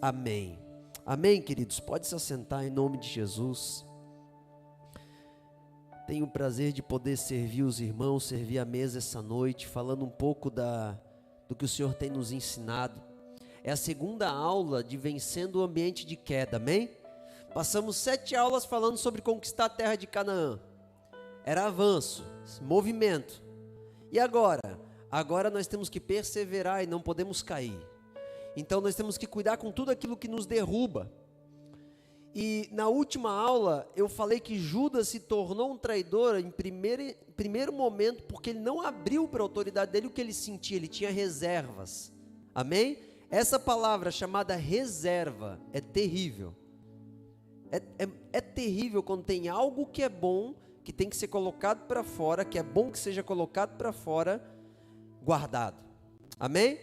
Amém. Amém, queridos. Pode se assentar em nome de Jesus. Tenho o prazer de poder servir os irmãos, servir a mesa essa noite, falando um pouco do que o Senhor tem nos ensinado. É a segunda aula de Vencendo o Ambiente de Queda, amém? Passamos 7 aulas falando sobre conquistar a terra de Canaã. Era avanço, movimento. E agora? Agora nós temos que perseverar e não podemos cair. Então nós temos que cuidar com tudo aquilo que nos derruba. E na última aula eu falei que Judas se tornou um traidor em primeiro momento porque ele não abriu para a autoridade dele o que ele sentia, ele tinha reservas. Amém? Essa palavra chamada reserva é terrível. É terrível quando tem algo que é bom, que tem que ser colocado para fora, que é bom que seja colocado para fora, guardado. Amém?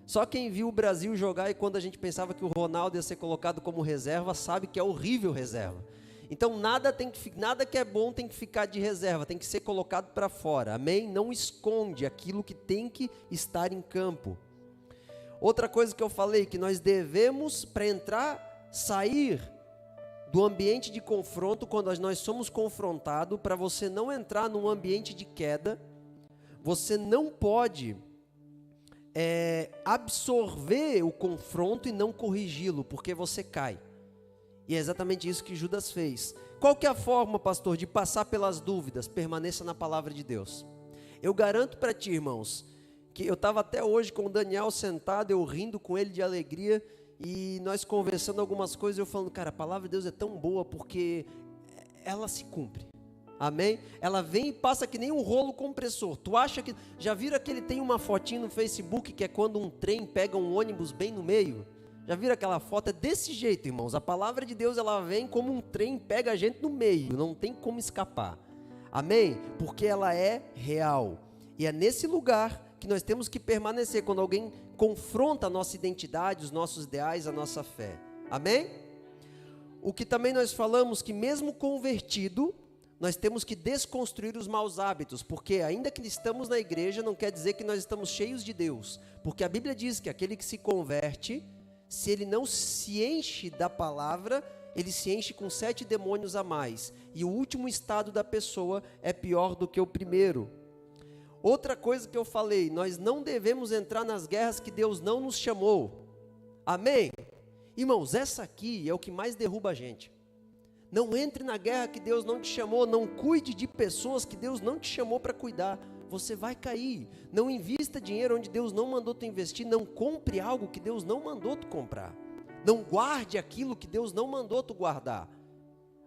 Só quem viu o Brasil jogar e quando a gente pensava que o Ronaldo ia ser colocado como reserva, sabe que é horrível reserva. Então nada que é bom tem que ficar de reserva, tem que ser colocado para fora. Amém? Não esconde aquilo que tem que estar em campo. Outra coisa que eu falei, que nós devemos, para sair do ambiente de confronto, quando nós somos confrontados, para você não entrar num ambiente de queda, você não pode absorver o confronto e não corrigi-lo, porque você cai. E é exatamente isso que Judas fez. Qual que é a forma, pastor, de passar pelas dúvidas? Permaneça na palavra de Deus. Eu garanto para ti, irmãos, que eu estava até hoje com o Daniel sentado, eu rindo com ele de alegria, e nós conversando algumas coisas, eu falando, cara, a palavra de Deus é tão boa, porque ela se cumpre. Amém? Ela vem e passa que nem um rolo compressor. Tu acha que... Já viram que ele tem uma fotinho no Facebook, que é quando um trem pega um ônibus bem no meio? Já viram aquela foto? É desse jeito, irmãos. A palavra de Deus, ela vem como um trem, pega a gente no meio. Não tem como escapar. Amém? Porque ela é real. E é nesse lugar que nós temos que permanecer, quando alguém confronta a nossa identidade, os nossos ideais, a nossa fé. Amém? O que também nós falamos, que mesmo convertido, nós temos que desconstruir os maus hábitos, porque ainda que estamos na igreja, não quer dizer que nós estamos cheios de Deus, porque a Bíblia diz que aquele que se converte, se ele não se enche da palavra, ele se enche com 7 demônios a mais, e o último estado da pessoa é pior do que o primeiro. Outra coisa que eu falei, nós não devemos entrar nas guerras que Deus não nos chamou. Amém? Irmãos, essa aqui é o que mais derruba a gente. Não entre na guerra que Deus não te chamou, não cuide de pessoas que Deus não te chamou para cuidar, você vai cair. Não invista dinheiro onde Deus não mandou tu investir, não compre algo que Deus não mandou tu comprar. Não guarde aquilo que Deus não mandou tu guardar.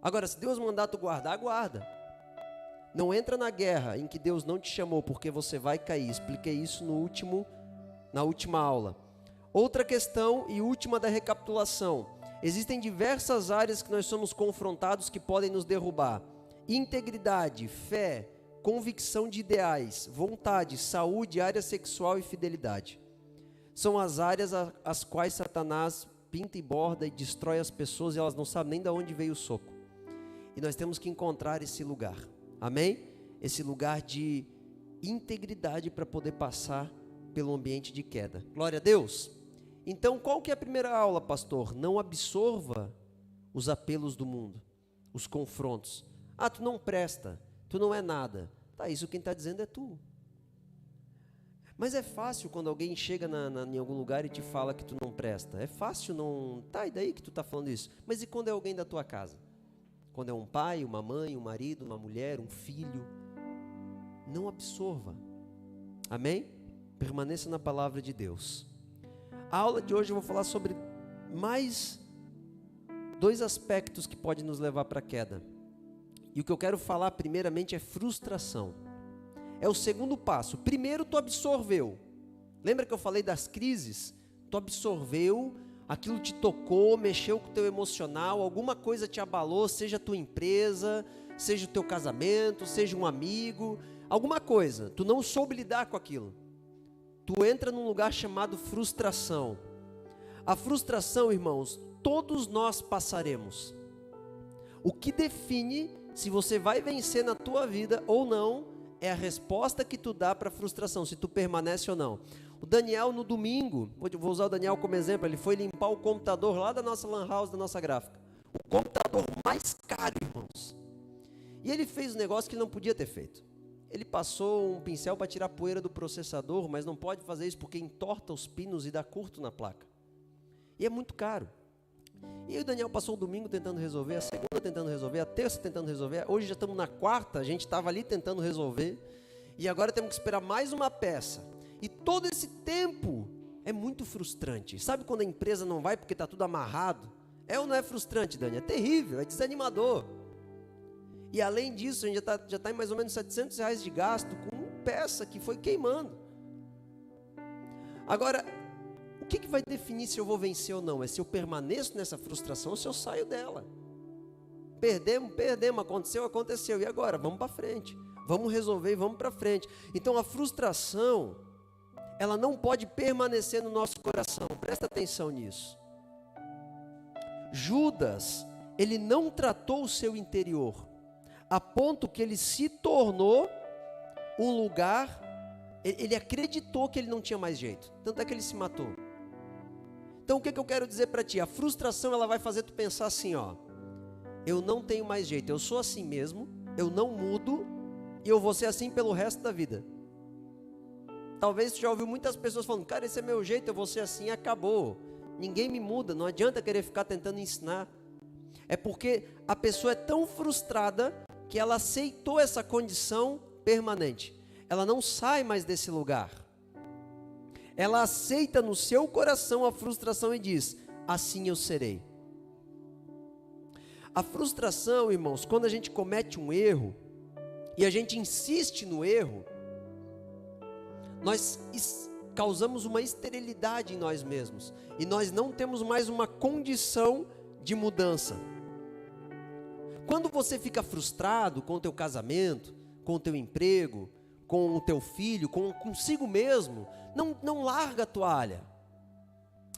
Agora, se Deus mandar tu guardar, guarda. Não entra na guerra em que Deus não te chamou, porque você vai cair. Expliquei isso na última aula. Outra questão e última da recapitulação. Existem diversas áreas que nós somos confrontados que podem nos derrubar. Integridade, fé, convicção de ideais, vontade, saúde, área sexual e fidelidade. São as áreas as quais Satanás pinta e borda e destrói as pessoas e elas não sabem nem de onde veio o soco. E nós temos que encontrar esse lugar. Amém? Esse lugar de integridade para poder passar pelo ambiente de queda. Glória a Deus! Então, qual que é a primeira aula, pastor? Não absorva os apelos do mundo, os confrontos. Ah, tu não presta, tu não é nada. Tá, isso quem está dizendo é tu. Mas é fácil quando alguém chega em algum lugar e te fala que tu não presta. É fácil não... Tá, e daí que tu está falando isso? Mas e quando é alguém da tua casa? Quando é um pai, uma mãe, um marido, uma mulher, um filho? Não absorva. Amém? Permaneça na palavra de Deus. A aula de hoje eu vou falar sobre mais 2 aspectos que podem nos levar para a queda. E o que eu quero falar primeiramente é frustração. É o segundo passo. Primeiro tu absorveu. Lembra que eu falei das crises? Tu absorveu, aquilo te tocou, mexeu com o teu emocional, alguma coisa te abalou, seja a tua empresa, seja o teu casamento, seja um amigo, alguma coisa. Tu não soube lidar com aquilo. Tu entra num lugar chamado frustração. A frustração, irmãos, todos nós passaremos. O que define se você vai vencer na tua vida ou não, é a resposta que tu dá para a frustração, se tu permanece ou não. O Daniel no domingo, vou usar o Daniel como exemplo, ele foi limpar o computador lá da nossa lan house, da nossa gráfica. O computador mais caro, irmãos. E ele fez um negócio que ele não podia ter feito. Ele passou um pincel para tirar a poeira do processador, mas não pode fazer isso porque entorta os pinos e dá curto na placa. E é muito caro. E aí o Daniel passou o domingo tentando resolver, a segunda tentando resolver, a terça tentando resolver. Hoje já estamos na quarta, a gente estava ali tentando resolver. E agora temos que esperar mais uma peça. E todo esse tempo é muito frustrante. Sabe quando a empresa não vai porque está tudo amarrado? É ou não é frustrante, Dani? É terrível, é desanimador. E além disso, a gente já está em mais ou menos R$700 de gasto com peça que foi queimando. Agora, o que vai definir se eu vou vencer ou não? É se eu permaneço nessa frustração ou se eu saio dela. Perdemos, aconteceu. E agora? Vamos para frente. Vamos resolver e vamos para frente. Então a frustração, ela não pode permanecer no nosso coração. Presta atenção nisso. Judas, ele não tratou o seu interior a ponto que ele se tornou um lugar, ele acreditou que ele não tinha mais jeito, tanto é que ele se matou. Então o que eu quero dizer para ti? A frustração, ela vai fazer tu pensar assim, ó, eu não tenho mais jeito, eu sou assim mesmo, eu não mudo, e eu vou ser assim pelo resto da vida. Talvez tu já ouviu muitas pessoas falando, cara, esse é meu jeito, eu vou ser assim, acabou, ninguém me muda, não adianta querer ficar tentando ensinar. É porque a pessoa é tão frustrada que ela aceitou essa condição permanente. Ela não sai mais desse lugar. Ela aceita no seu coração a frustração e diz, assim eu serei. A frustração, irmãos, quando a gente comete um erro, e a gente insiste no erro, nós causamos uma esterilidade em nós mesmos, e nós não temos mais uma condição de mudança. Quando você fica frustrado com o teu casamento, com o teu emprego, com o teu filho, consigo mesmo, não larga a toalha.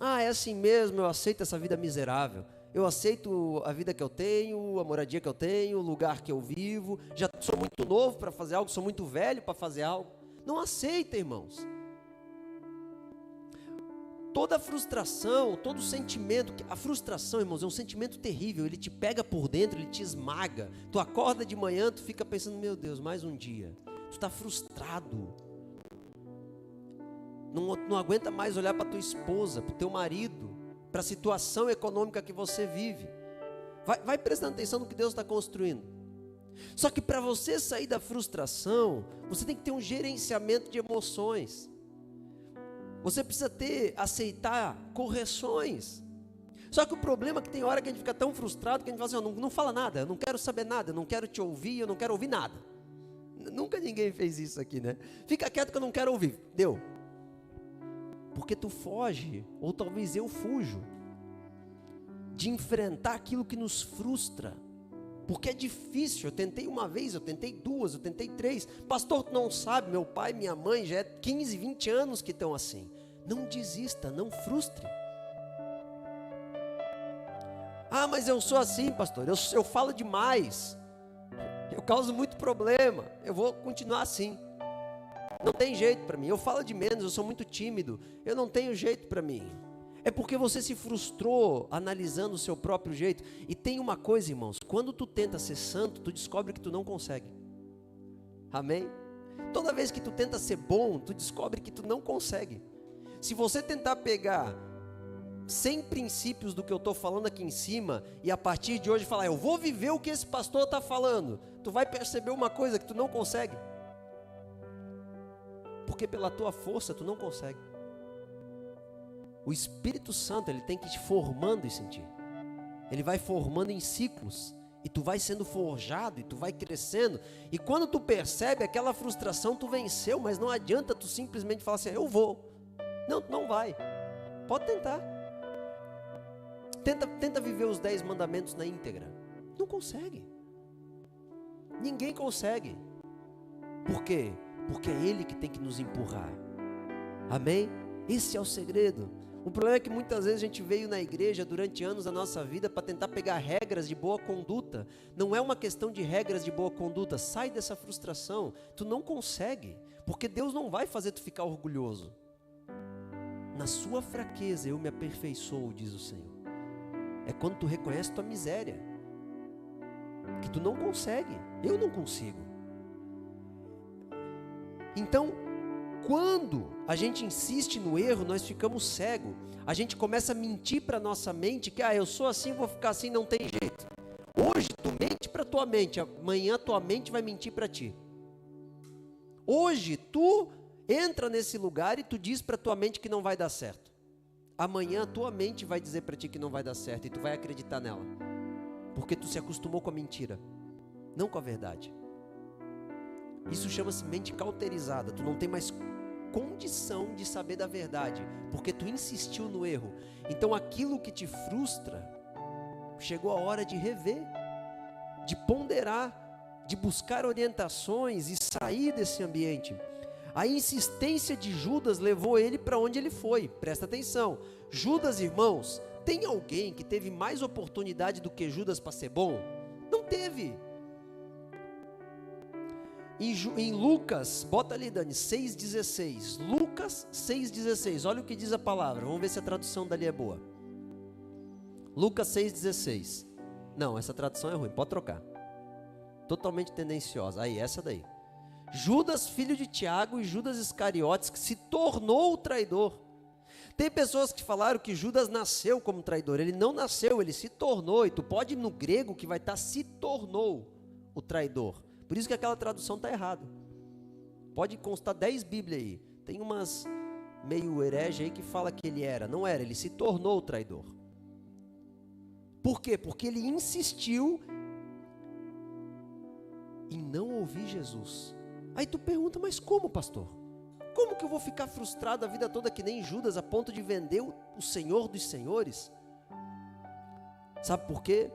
É assim mesmo, eu aceito essa vida miserável, eu aceito a vida que eu tenho, a moradia que eu tenho, o lugar que eu vivo, já sou muito novo para fazer algo, sou muito velho para fazer algo. Não aceita, irmãos. Toda frustração, todo sentimento, a frustração, irmãos, é um sentimento terrível, ele te pega por dentro, ele te esmaga. Tu acorda de manhã, tu fica pensando, meu Deus, mais um dia. Tu está frustrado. Não aguenta mais olhar para tua esposa, para o teu marido, para a situação econômica que você vive. Vai prestando atenção no que Deus está construindo. Só que para você sair da frustração, você tem que ter um gerenciamento de emoções. Você precisa aceitar correções. Só que o problema é que tem hora que a gente fica tão frustrado que a gente fala assim, não fala nada, eu não quero saber nada, eu não quero te ouvir, eu não quero ouvir nada. Nunca ninguém fez isso aqui, né? Fica quieto que eu não quero ouvir. Deu. Porque tu foge, ou talvez eu fujo, de enfrentar aquilo que nos frustra. Porque é difícil, eu tentei uma vez, eu tentei duas, eu tentei três. Pastor, tu não sabe, meu pai, minha mãe, já é 15, 20 anos que estão assim. Não desista, não frustre. Mas eu sou assim, pastor, eu falo demais. Eu causo muito problema, eu vou continuar assim. Não tem jeito para mim, eu falo de menos, eu sou muito tímido, eu não tenho jeito para mim. É porque você se frustrou analisando o seu próprio jeito. E tem uma coisa, irmãos, quando tu tenta ser santo, tu descobre que tu não consegue. Amém? Toda vez que tu tenta ser bom, tu descobre que tu não consegue. Se você tentar pegar 100 princípios do que eu estou falando aqui em cima, e a partir de hoje falar, eu vou viver o que esse pastor está falando, tu vai perceber uma coisa que tu não consegue. Porque pela tua força tu não consegue. O Espírito Santo, ele tem que te formando isso em ti. Ele vai formando em ciclos. E tu vai sendo forjado, e tu vai crescendo. E quando tu percebe aquela frustração, tu venceu. Mas não adianta tu simplesmente falar assim, eu vou. Não, tu não vai. Pode tentar. Tenta viver os 10 mandamentos na íntegra. Não consegue. Ninguém consegue. Por quê? Porque é Ele que tem que nos empurrar. Amém? Esse é o segredo. O problema é que muitas vezes a gente veio na igreja durante anos da nossa vida para tentar pegar regras de boa conduta. Não é uma questão de regras de boa conduta. Sai dessa frustração. Tu não consegue, porque Deus não vai fazer tu ficar orgulhoso. Na sua fraqueza eu me aperfeiçoo, diz o Senhor. É quando tu reconhece tua miséria, que tu não consegue, eu não consigo. Então, quando a gente insiste no erro, nós ficamos cegos. A gente começa a mentir para nossa mente que eu sou assim, vou ficar assim, não tem jeito. Hoje tu mente para tua mente, amanhã tua mente vai mentir para ti. Hoje tu entra nesse lugar e tu diz para tua mente que não vai dar certo. Amanhã tua mente vai dizer para ti que não vai dar certo e tu vai acreditar nela. Porque tu se acostumou com a mentira, não com a verdade. Isso chama-se mente cauterizada. Tu não tem mais condição de saber da verdade, porque tu insistiu no erro. Então aquilo que te frustra, chegou a hora de rever, de ponderar, de buscar orientações e sair desse ambiente. A insistência de Judas levou ele para onde ele foi. Presta atenção. Judas, irmãos, tem alguém que teve mais oportunidade do que Judas para ser bom? Não teve. Em Lucas, bota ali, Dani, 6,16. Lucas 6,16. Olha o que diz a palavra. Vamos ver se a tradução dali é boa. Lucas 6,16. Não, essa tradução é ruim, pode trocar. Totalmente tendenciosa. Aí, essa daí. Judas, filho de Tiago, e Judas Iscariotes, que se tornou o traidor. Tem pessoas que falaram que Judas nasceu como traidor. Ele não nasceu, ele se tornou. E tu pode ir no grego que vai estar se tornou o traidor. Por isso que aquela tradução está errada. Pode constar 10 Bíblias aí. Tem umas meio herege aí que fala que ele era. Não era, ele se tornou o traidor. Por quê? Porque ele insistiu em não ouvir Jesus. Aí tu pergunta, mas como, pastor? Como que eu vou ficar frustrado a vida toda que nem Judas, a ponto de vender o Senhor dos Senhores? Sabe por quê?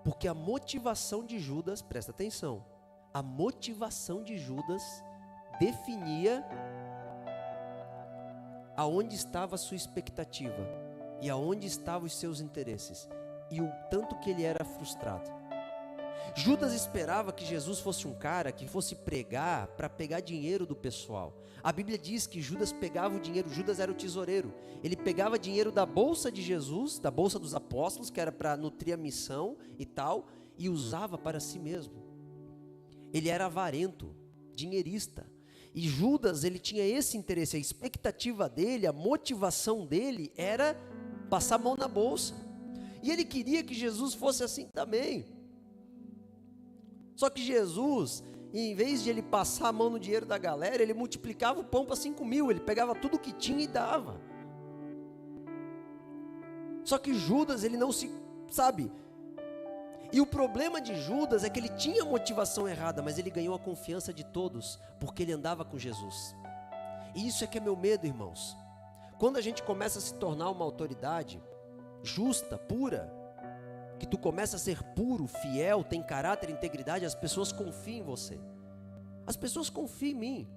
Porque a motivação de Judas, presta atenção, a motivação de Judas definia aonde estava a sua expectativa e aonde estavam os seus interesses e o tanto que ele era frustrado. Judas esperava que Jesus fosse um cara que fosse pregar para pegar dinheiro do pessoal. A Bíblia diz que Judas pegava o dinheiro, Judas era o tesoureiro. Ele pegava dinheiro da bolsa de Jesus, da bolsa dos apóstolos, que era para nutrir a missão e tal, e usava para si mesmo. Ele era avarento, dinheirista. E Judas, ele tinha esse interesse, a expectativa dele, a motivação dele era passar a mão na bolsa. E ele queria que Jesus fosse assim também. Só que Jesus, em vez de ele passar a mão no dinheiro da galera, ele multiplicava o pão para 5.000, ele pegava tudo que tinha e dava. Só que Judas, ele não se, sabe? E o problema de Judas é que ele tinha motivação errada, mas ele ganhou a confiança de todos, porque ele andava com Jesus. E isso é que é meu medo, irmãos. Quando a gente começa a se tornar uma autoridade justa, pura, que tu começa a ser puro, fiel, tem caráter, integridade, as pessoas confiam em você. As pessoas confiam em mim.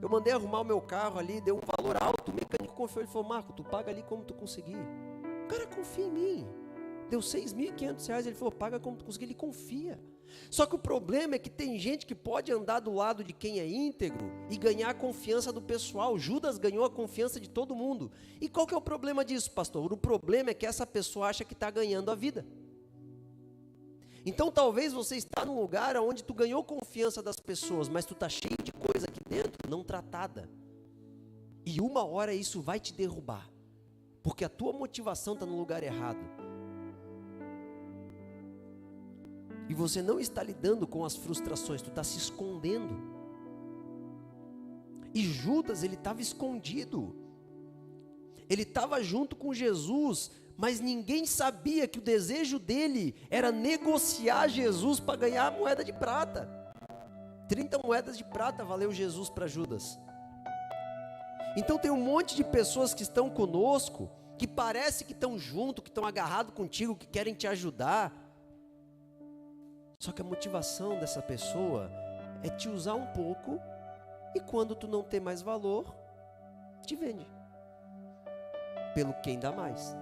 Eu mandei arrumar o meu carro ali, deu um valor alto, o mecânico confiou, ele falou, Marco, tu paga ali como tu conseguir. O cara confia em mim. Deu R$6.500, ele falou, paga como tu conseguir, ele confia. Só que o problema é que tem gente que pode andar do lado de quem é íntegro e ganhar a confiança do pessoal. Judas ganhou a confiança de todo mundo. E qual que é o problema disso, pastor? O problema é que essa pessoa acha que está ganhando a vida. Então talvez você está num lugar onde tu ganhou confiança das pessoas, mas tu está cheio de coisa aqui dentro, não tratada. E uma hora isso vai te derrubar, porque a tua motivação está no lugar errado. E você não está lidando com as frustrações, tu está se escondendo. E Judas, ele estava escondido. Ele estava junto com Jesus, mas ninguém sabia que o desejo dele era negociar Jesus para ganhar a moeda de prata. 30 moedas de prata valeu Jesus para Judas. Então tem um monte de pessoas que estão conosco, que parece que estão junto, que estão agarrados contigo, que querem te ajudar. Só que a motivação dessa pessoa é te usar um pouco, e quando tu não tem mais valor, te vende pelo quem dá mais.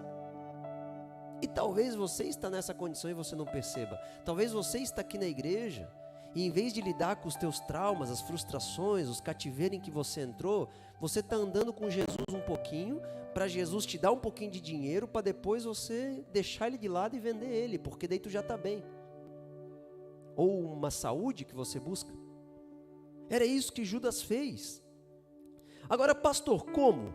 E talvez você está nessa condição e você não perceba. Talvez você está aqui na igreja e em vez de lidar com os teus traumas, as frustrações, os cativeiros em que você entrou, você está andando com Jesus um pouquinho, para Jesus te dar um pouquinho de dinheiro, para depois você deixar ele de lado e vender ele, porque daí tu já está bem. Ou uma saúde que você busca. Era isso que Judas fez. Agora, pastor, como?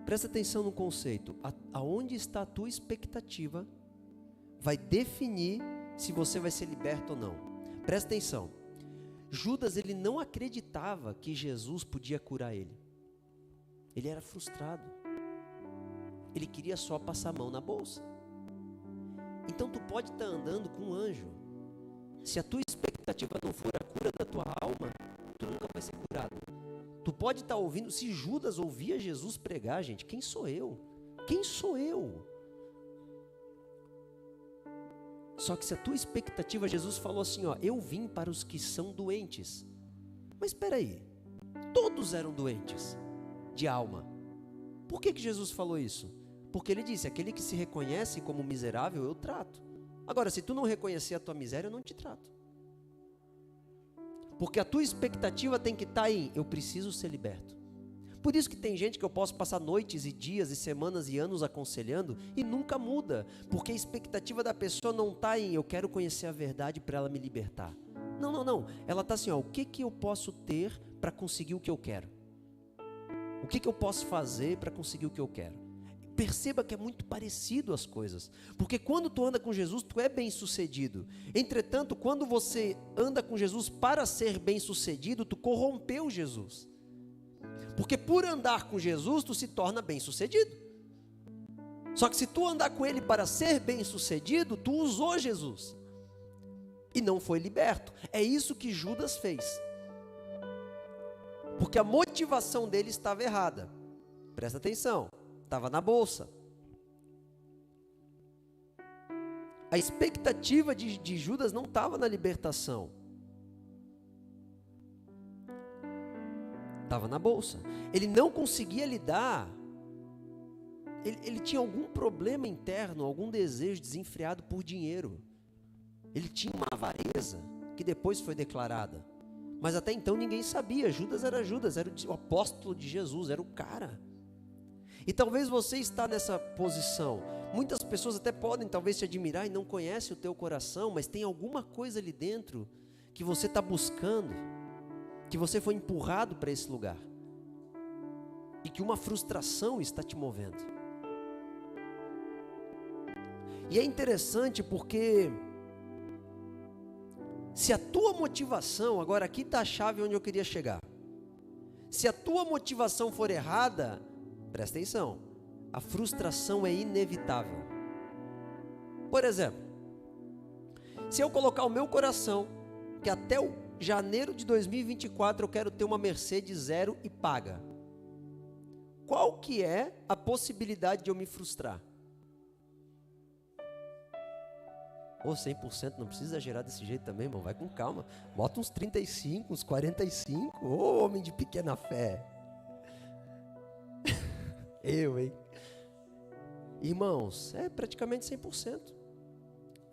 Presta atenção no conceito. Aonde está a tua expectativa vai definir se você vai ser liberto ou não. Presta atenção. Judas, ele não acreditava que Jesus podia curar ele. Ele era frustrado. Ele queria só passar a mão na bolsa. Então tu pode estar andando com um anjo. Se a tua expectativa não for a cura da tua alma, tu nunca vai ser curado. Tu pode estar ouvindo, se Judas ouvia Jesus pregar, gente, quem sou eu? Quem sou eu? Só que se a tua expectativa, Jesus falou assim, ó, eu vim para os que são doentes. Mas espera aí, todos eram doentes de alma. Por que Jesus falou isso? Porque ele disse, aquele que se reconhece como miserável, eu trato. Agora, se tu não reconhecer a tua miséria, eu não te trato. Porque a tua expectativa tem que estar em, eu preciso ser liberto. Por isso que tem gente que eu posso passar noites e dias e semanas e anos aconselhando e nunca muda. Porque a expectativa da pessoa não está em, eu quero conhecer a verdade para ela me libertar. Não. Ela está assim, ó, o que eu posso ter para conseguir o que eu quero? O que eu posso fazer para conseguir o que eu quero? Perceba que é muito parecido as coisas, porque quando tu anda com Jesus, tu é bem sucedido. Entretanto, quando você anda com Jesus para ser bem sucedido, tu corrompeu Jesus. Porque por andar com Jesus, tu se torna bem sucedido. Só que se tu andar com Ele para ser bem sucedido, tu usou Jesus e não foi liberto. É isso que Judas fez, porque a motivação dele estava errada. Presta atenção. Estava na bolsa. A expectativa de Judas não estava na libertação. Estava na bolsa. Ele não conseguia lidar. Ele tinha algum problema interno, algum desejo desenfreado por dinheiro. Ele tinha uma avareza que depois foi declarada. Mas até então ninguém sabia. Judas, era o apóstolo de Jesus, era o cara. E talvez você está nessa posição. Muitas pessoas até podem talvez te admirar e não conhecem o teu coração, mas tem alguma coisa ali dentro que você está buscando, que você foi empurrado para esse lugar e que uma frustração está te movendo. E é interessante porque se a tua motivação, agora aqui está a chave onde eu queria chegar. Se a tua motivação for errada, presta atenção, a frustração é inevitável. Por exemplo, se eu colocar o meu coração, que até o janeiro de 2024 eu quero ter uma Mercedes zero e paga, qual que é a possibilidade de eu me frustrar? Ou 100%, não precisa exagerar desse jeito também, irmão, vai com calma, bota uns 35, uns 45, ô homem de pequena fé. Hein? Irmãos, é praticamente 100%.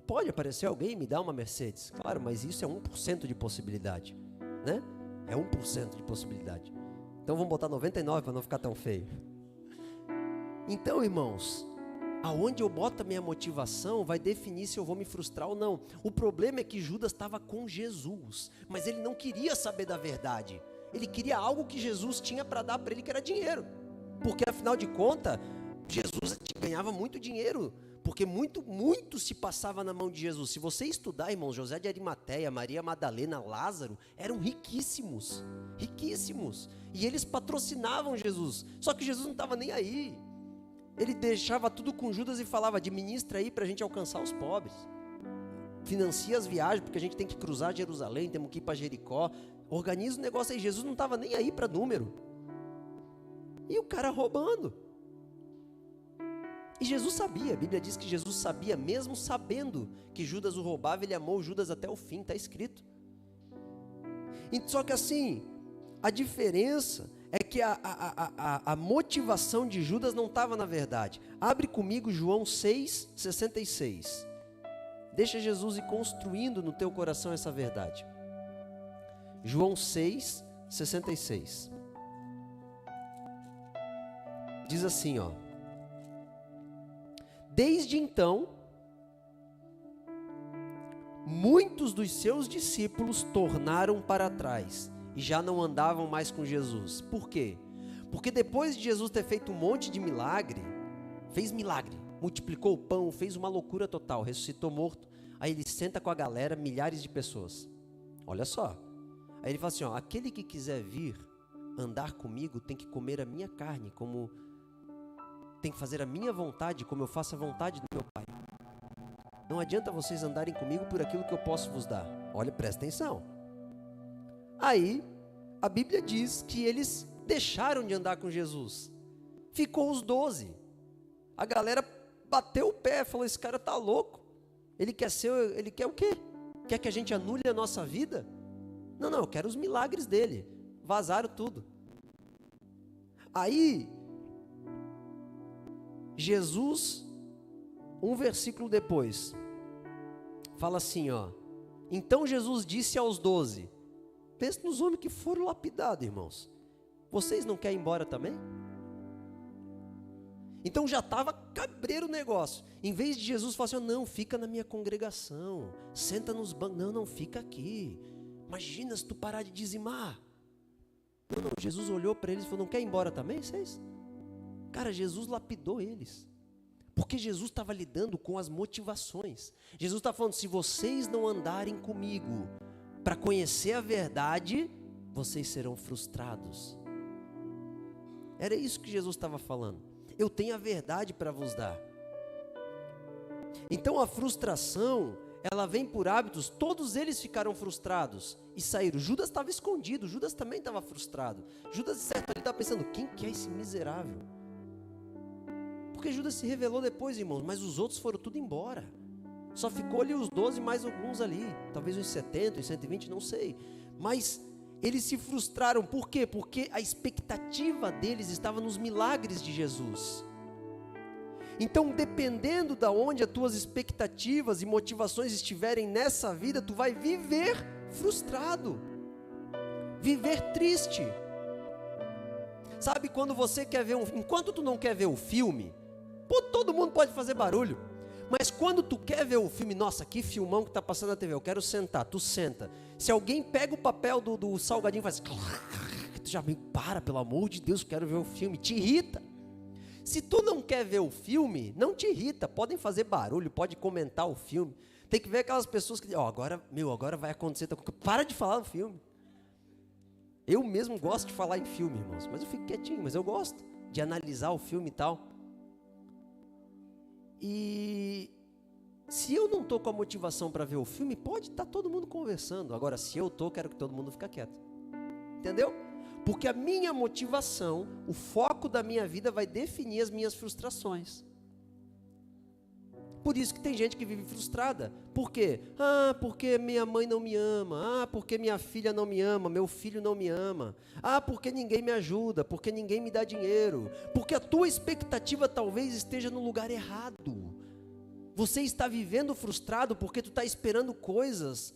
Pode aparecer alguém e me dar uma Mercedes, claro, mas isso é 1% de possibilidade, né? É 1% de possibilidade. Então vamos botar 99 para não ficar tão feio. Então, irmãos, aonde eu boto a minha motivação vai definir se eu vou me frustrar ou não. O problema é que Judas estava com Jesus, mas ele não queria saber da verdade. Ele queria algo que Jesus tinha para dar para ele, que era dinheiro. Porque afinal de contas, Jesus ganhava muito dinheiro, porque muito se passava na mão de Jesus. Se você estudar, irmãos, José de Arimateia, Maria Madalena, Lázaro, eram riquíssimos, e eles patrocinavam Jesus, só que Jesus não estava nem aí. Ele deixava tudo com Judas e falava, administra aí para a gente alcançar os pobres, financia as viagens, porque a gente tem que cruzar Jerusalém, temos que ir para Jericó, organiza o negócio aí. Jesus não estava nem aí para número. E o cara roubando. E Jesus sabia, a Bíblia diz que Jesus sabia, mesmo sabendo que Judas o roubava, ele amou Judas até o fim, está escrito. Só que assim, a diferença é que a motivação de Judas não estava na verdade. Abre comigo João 6,66. Deixa Jesus ir construindo no teu coração essa verdade. João 6, 66. Diz assim, ó. Desde então, muitos dos seus discípulos tornaram para trás e já não andavam mais com Jesus. Por quê? Porque depois de Jesus ter feito um monte de milagre, fez milagre, multiplicou o pão, fez uma loucura total, ressuscitou morto, aí ele senta com a galera, milhares de pessoas. Olha só. Aí ele fala assim, ó, aquele que quiser vir andar comigo tem que comer a minha carne, como tem que fazer a minha vontade, como eu faço a vontade do meu Pai. Não adianta vocês andarem comigo por aquilo que eu posso vos dar. Olha, presta atenção. Aí, a Bíblia diz que eles deixaram de andar com Jesus. Ficou os 12. A galera bateu o pé, falou, esse cara tá louco. Ele quer o quê? Quer que a gente anule a nossa vida? Não, eu quero os milagres dele. Vazaram tudo. Aí, Jesus, um versículo depois, fala assim, ó. Então Jesus disse aos 12, pensa nos homens que foram lapidados, irmãos. Vocês não querem ir embora também? Então já estava cabreiro o negócio. Em vez de Jesus falar assim, não, fica na minha congregação, senta nos bancos, não, fica aqui. Imagina se tu parar de dizimar. Não, Jesus olhou para eles e falou, não quer ir embora também, vocês? Cara, Jesus lapidou eles. Porque Jesus estava lidando com as motivações. Jesus está falando, se vocês não andarem comigo para conhecer a verdade, vocês serão frustrados. Era isso que Jesus estava falando. Eu tenho a verdade para vos dar. Então a frustração, ela vem por hábitos. Todos eles ficaram frustrados e saíram. Judas estava escondido, Judas também estava frustrado. Judas, de certo, ele estava pensando, quem que é esse miserável? Porque Judas se revelou depois, irmãos, mas os outros foram tudo embora. Só ficou ali os 12 mais alguns ali, talvez uns 70, uns 120, não sei. Mas eles se frustraram, por quê? Porque a expectativa deles estava nos milagres de Jesus. Então, dependendo de onde as tuas expectativas e motivações estiverem nessa vida, tu vai viver frustrado, viver triste. Sabe quando você quer ver enquanto tu não quer ver o filme, todo mundo pode fazer barulho, mas quando tu quer ver o filme, nossa, que filmão que está passando na TV, eu quero sentar, tu senta. Se alguém pega o papel do salgadinho e faz, tu já me para, pelo amor de Deus, eu quero ver o filme, te irrita. Se tu não quer ver o filme, não te irrita, podem fazer barulho, pode comentar o filme. Tem que ver aquelas pessoas que, agora vai acontecer, para de falar no filme. Eu mesmo gosto de falar em filme, irmãos, mas eu fico quietinho, mas eu gosto de analisar o filme e tal. E se eu não estou com a motivação para ver o filme, pode estar todo mundo conversando. Agora, se eu estou, quero que todo mundo fique quieto. Entendeu? Porque a minha motivação, o foco da minha vida vai definir as minhas frustrações. Por isso que tem gente que vive frustrada. Por quê? Porque minha mãe não me ama. Porque minha filha não me ama. Meu filho não me ama. Porque ninguém me ajuda. Porque ninguém me dá dinheiro. Porque a tua expectativa talvez esteja no lugar errado. Você está vivendo frustrado porque tu está esperando coisas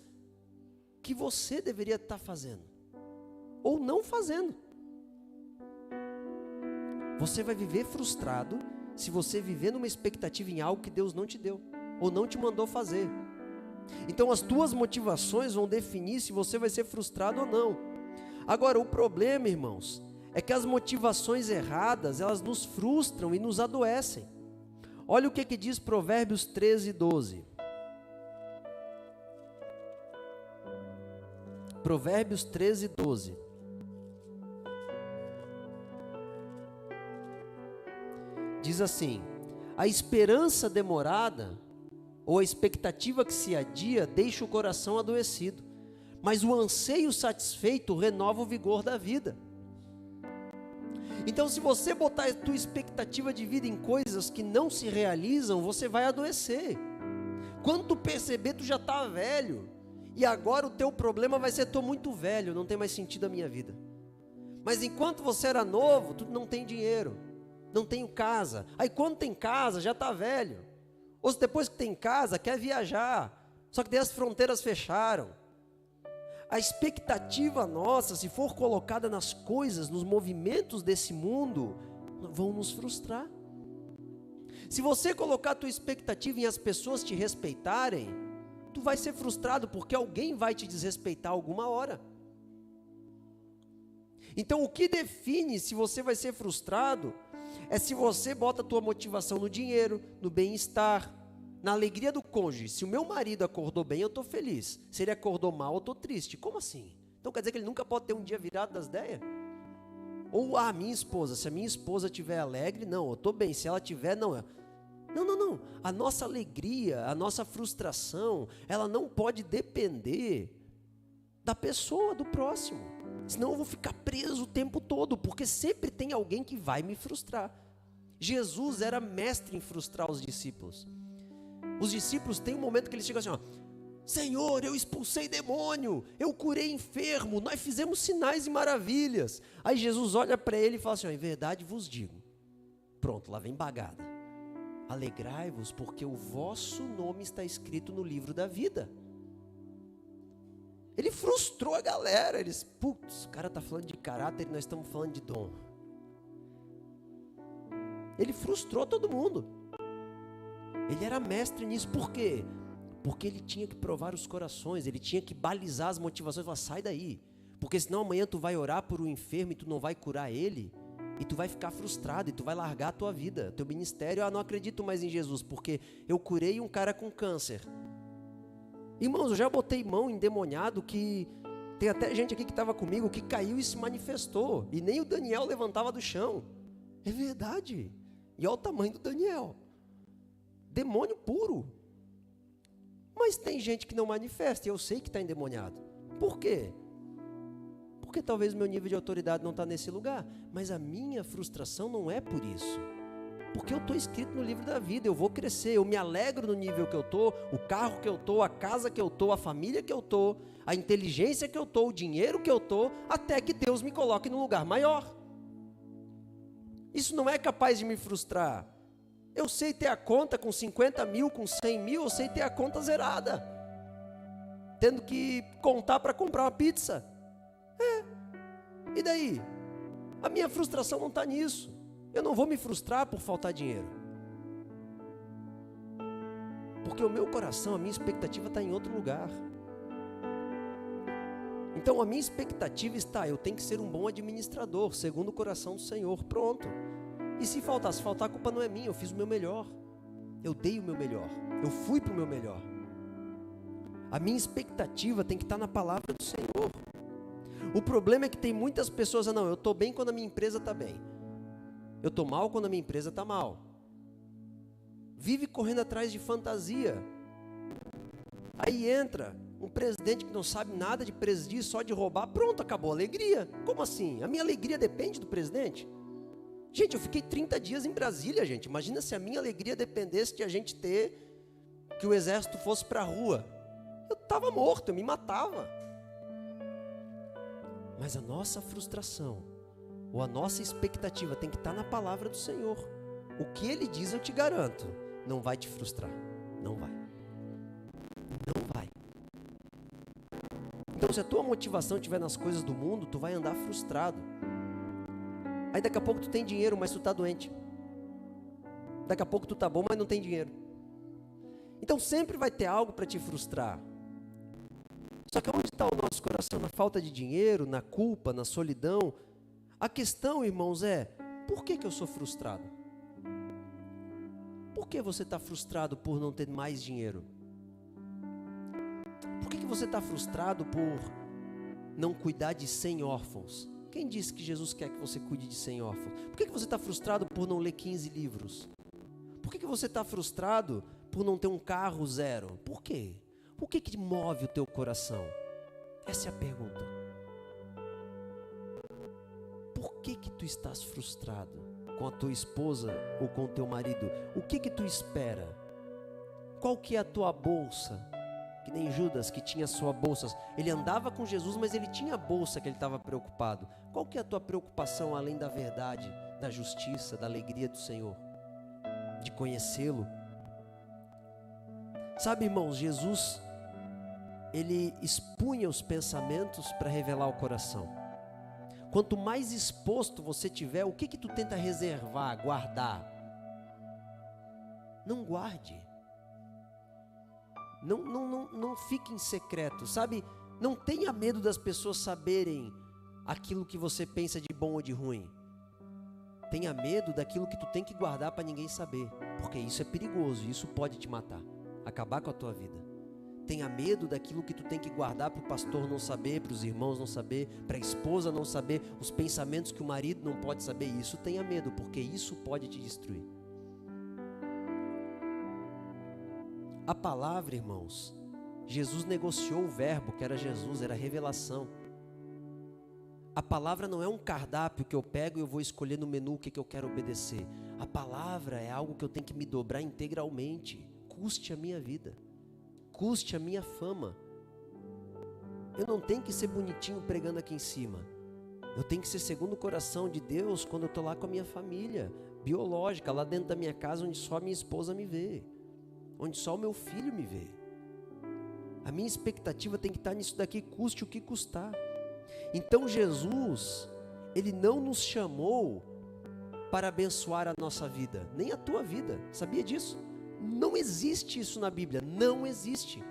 que você deveria estar fazendo. Ou não fazendo. Você vai viver frustrado se você viver numa expectativa em algo que Deus não te deu, ou não te mandou fazer. Então as tuas motivações vão definir se você vai ser frustrado ou não. Agora, o problema, irmãos, é que as motivações erradas, elas nos frustram e nos adoecem. Olha o que diz Provérbios 13, 12. Provérbios 13, 12. Diz assim, a esperança demorada, ou a expectativa que se adia, deixa o coração adoecido, mas o anseio satisfeito renova o vigor da vida. Então, se você botar a tua expectativa de vida em coisas que não se realizam, você vai adoecer. Quando tu perceber, tu já está velho, e agora o teu problema vai ser, estou muito velho, não tem mais sentido a minha vida. Mas enquanto você era novo, tu não tem dinheiro, não tenho casa. Aí quando tem casa, já está velho. Ou se depois que tem casa, quer viajar, só que daí as fronteiras fecharam. A expectativa nossa, se for colocada nas coisas, nos movimentos desse mundo, vão nos frustrar. Se você colocar a tua expectativa em as pessoas te respeitarem, tu vai ser frustrado, porque alguém vai te desrespeitar alguma hora. Então o que define se você vai ser frustrado, é se você bota a tua motivação no dinheiro, no bem-estar, na alegria do cônjuge. Se o meu marido acordou bem, eu estou feliz. Se ele acordou mal, eu estou triste. Como assim? Então quer dizer que ele nunca pode ter um dia virado das ideias? Ou a minha esposa, se a minha esposa estiver alegre, não, eu estou bem. Se ela estiver, não. Não. A nossa alegria, a nossa frustração, ela não pode depender da pessoa, do próximo. Senão eu vou ficar preso o tempo todo, porque sempre tem alguém que vai me frustrar. Jesus era mestre em frustrar os discípulos. Os discípulos têm um momento que eles chegam assim, ó: Senhor, eu expulsei demônio, eu curei enfermo, nós fizemos sinais e maravilhas. Aí Jesus olha para ele e fala assim, ó: em verdade vos digo. Pronto, lá vem bagada. Alegrai-vos, porque o vosso nome está escrito no livro da vida. Ele frustrou a galera. Eles, putz, o cara está falando de caráter e nós estamos falando de dom. Ele frustrou todo mundo. Ele era mestre nisso. Por quê? Porque ele tinha que provar os corações, ele tinha que balizar as motivações. Falar, sai daí, porque senão amanhã tu vai orar por um enfermo e tu não vai curar ele, e tu vai ficar frustrado, e tu vai largar a tua vida, teu ministério. Não acredito mais em Jesus, porque eu curei um cara com câncer. Irmãos, eu já botei mão endemoniado, que tem até gente aqui que estava comigo, que caiu e se manifestou, e nem o Daniel levantava do chão. É verdade. E olha o tamanho do Daniel. Demônio puro. Mas tem gente que não manifesta, e eu sei que está endemoniado. Por quê? Porque talvez o meu nível de autoridade não está nesse lugar, mas a minha frustração não é por isso. Porque eu estou escrito no livro da vida, eu vou crescer, eu me alegro no nível que eu estou, o carro que eu estou, a casa que eu estou, a família que eu estou, a inteligência que eu estou, o dinheiro que eu estou, até que Deus me coloque num lugar maior. Isso não é capaz de me frustrar. Eu sei ter a conta com 50 mil, com 100 mil, eu sei ter a conta zerada, tendo que contar para comprar uma pizza. E daí? A minha frustração não está nisso. Eu não vou me frustrar por faltar dinheiro, porque o meu coração, a minha expectativa está em outro lugar. Então a minha expectativa está, eu tenho que ser um bom administrador, segundo o coração do Senhor, pronto. E se faltar, a culpa não é minha, eu fiz o meu melhor, eu dei o meu melhor, eu fui para o meu melhor. A minha expectativa tem que estar na palavra do Senhor. O problema é que tem muitas pessoas, não, eu estou bem quando a minha empresa está bem, eu estou mal quando a minha empresa está mal. Vive correndo atrás de fantasia. Aí entra um presidente que não sabe nada de presidir, só de roubar, pronto, acabou a alegria. Como assim? A minha alegria depende do presidente? Gente, eu fiquei 30 dias em Brasília, gente. Imagina se a minha alegria dependesse de a gente que o exército fosse para a rua. Eu estava morto, eu me matava. Mas a nossa frustração, ou a nossa expectativa tem que estar na palavra do Senhor. O que Ele diz, eu te garanto, não vai te frustrar. Não vai. Não vai. Então, se a tua motivação estiver nas coisas do mundo, tu vai andar frustrado. Aí daqui a pouco tu tem dinheiro, mas tu está doente. Daqui a pouco tu está bom, mas não tem dinheiro. Então sempre vai ter algo para te frustrar. Só que onde está o nosso coração? Na falta de dinheiro, na culpa, na solidão? A questão, irmãos, é: por que eu sou frustrado? Por que você está frustrado por não ter mais dinheiro? Por que você está frustrado por não cuidar de 100 órfãos? Quem disse que Jesus quer que você cuide de 100 órfãos? Por que você está frustrado por não ler 15 livros? Por que você está frustrado por não ter um carro zero? Por quê? O que move o teu coração? Essa é a pergunta. Por que tu estás frustrado com a tua esposa ou com o teu marido? O que tu espera? Qual que é a tua bolsa? Que nem Judas, que tinha sua bolsa. Ele andava com Jesus, mas ele tinha a bolsa que ele estava preocupado. Qual que é a tua preocupação além da verdade, da justiça, da alegria do Senhor? De conhecê-lo? Sabe, irmãos, Jesus, ele expunha os pensamentos para revelar o coração. Quanto mais exposto você tiver, o que tu tenta reservar, guardar? Não guarde. Não fique em secreto, sabe? Não tenha medo das pessoas saberem aquilo que você pensa de bom ou de ruim. Tenha medo daquilo que tu tem que guardar para ninguém saber, porque isso é perigoso, isso pode te matar, acabar com a tua vida. Tenha medo daquilo que tu tem que guardar para o pastor não saber, para os irmãos não saber, para a esposa não saber, os pensamentos que o marido não pode saber. Isso tenha medo, porque isso pode te destruir. A palavra, irmãos, Jesus negociou o verbo, que era Jesus, era revelação. A palavra não é um cardápio que eu pego e eu vou escolher no menu o que eu quero obedecer. A palavra é algo que eu tenho que me dobrar integralmente, custe a minha vida, custe a minha fama. Eu não tenho que ser bonitinho pregando aqui em cima. Eu tenho que ser segundo o coração de Deus quando eu estou lá com a minha família biológica, lá dentro da minha casa, onde só a minha esposa me vê, onde só o meu filho me vê. A minha expectativa tem que estar nisso daqui, custe o que custar. Então Jesus, Ele não nos chamou para abençoar a nossa vida, nem a tua vida, sabia disso? Não existe isso na Bíblia, não existe.